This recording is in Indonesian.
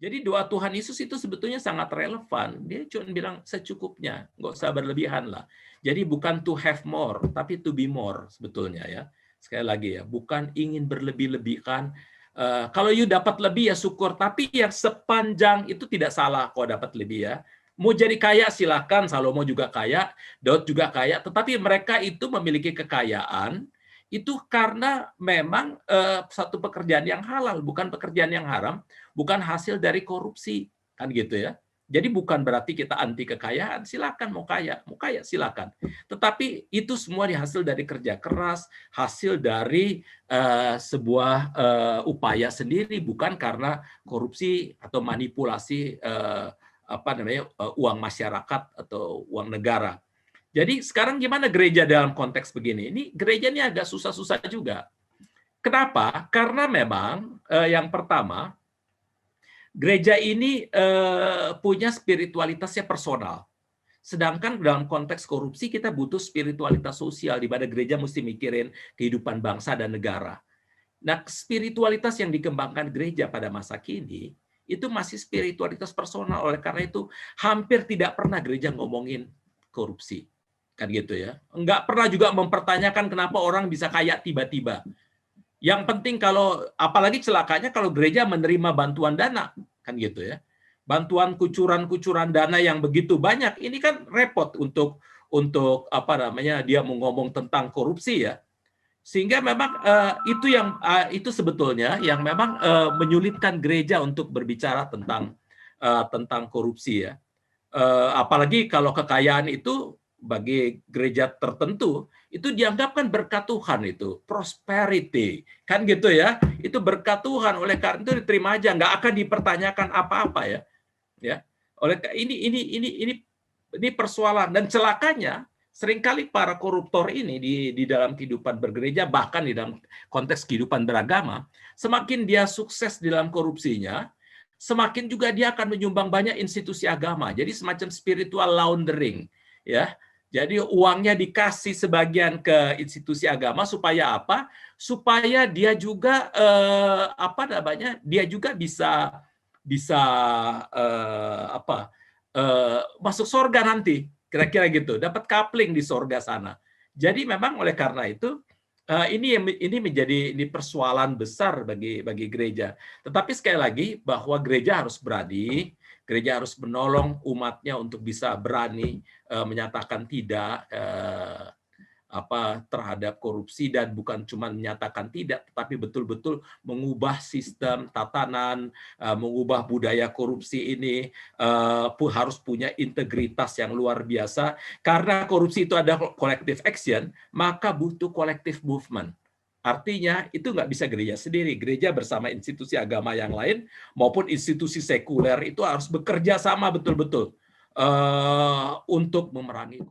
Jadi doa Tuhan Yesus itu sebetulnya sangat relevan. Dia cuma bilang secukupnya, nggak usah berlebihan lah. Jadi bukan to have more, tapi to be more sebetulnya ya. Sekali lagi ya, bukan ingin berlebih-lebihkan. Kalau you dapat lebih ya syukur, tapi yang sepanjang itu tidak salah kalau dapat lebih ya. Mau jadi kaya silakan, Salomo juga kaya, Daud juga kaya, tetapi mereka itu memiliki kekayaan itu karena memang satu pekerjaan yang halal, bukan pekerjaan yang haram, bukan hasil dari korupsi, kan gitu ya. Jadi bukan berarti kita anti kekayaan, silakan mau kaya silakan. Tetapi itu semua hasil dari kerja keras, hasil dari sebuah upaya sendiri, bukan karena korupsi atau manipulasi uang masyarakat atau uang negara. Jadi sekarang gimana gereja dalam konteks begini? Ini gereja ini agak susah-susah juga. Kenapa? Karena memang yang pertama, gereja ini punya spiritualitasnya personal. Sedangkan dalam konteks korupsi kita butuh spiritualitas sosial di mana gereja mesti mikirin kehidupan bangsa dan negara. Nah, spiritualitas yang dikembangkan gereja pada masa kini itu masih spiritualitas personal. Oleh karena itu hampir tidak pernah gereja ngomongin korupsi. Kan gitu ya. Enggak pernah juga mempertanyakan kenapa orang bisa kaya tiba-tiba. Yang penting kalau apalagi celakanya kalau gereja menerima bantuan dana, kan gitu ya. Bantuan kucuran-kucuran dana yang begitu banyak, ini kan repot untuk apa namanya dia mau ngomong tentang korupsi ya. Sehingga memang itu sebetulnya yang memang menyulitkan gereja untuk berbicara tentang korupsi ya. Apalagi kalau kekayaan itu bagi gereja tertentu itu dianggap kan berkat Tuhan, itu prosperity kan gitu ya, itu berkat Tuhan, oleh karena itu diterima aja, nggak akan dipertanyakan apa-apa ya. Ini persoalan, dan celakanya seringkali para koruptor ini di dalam kehidupan bergereja, bahkan di dalam konteks kehidupan beragama, semakin dia sukses di dalam korupsinya, semakin juga dia akan menyumbang banyak institusi agama. Jadi semacam spiritual laundering, ya. Jadi uangnya dikasih sebagian ke institusi agama supaya apa? Supaya dia juga dia juga bisa bisa masuk surga nanti, kira-kira gitu. Dapat coupling di surga sana. Jadi memang oleh karena itu ini menjadi persoalan besar bagi gereja. Tetapi sekali lagi bahwa gereja harus berani, gereja harus menolong umatnya untuk bisa berani menyatakan tidak terhadap korupsi, dan bukan cuma menyatakan tidak, tetapi betul-betul mengubah sistem tatanan, mengubah budaya korupsi ini, harus punya integritas yang luar biasa. Karena korupsi itu ada collective action, maka butuh collective movement. Artinya itu nggak bisa gereja sendiri. Gereja bersama institusi agama yang lain maupun institusi sekuler itu harus bekerja sama betul-betul untuk memerangi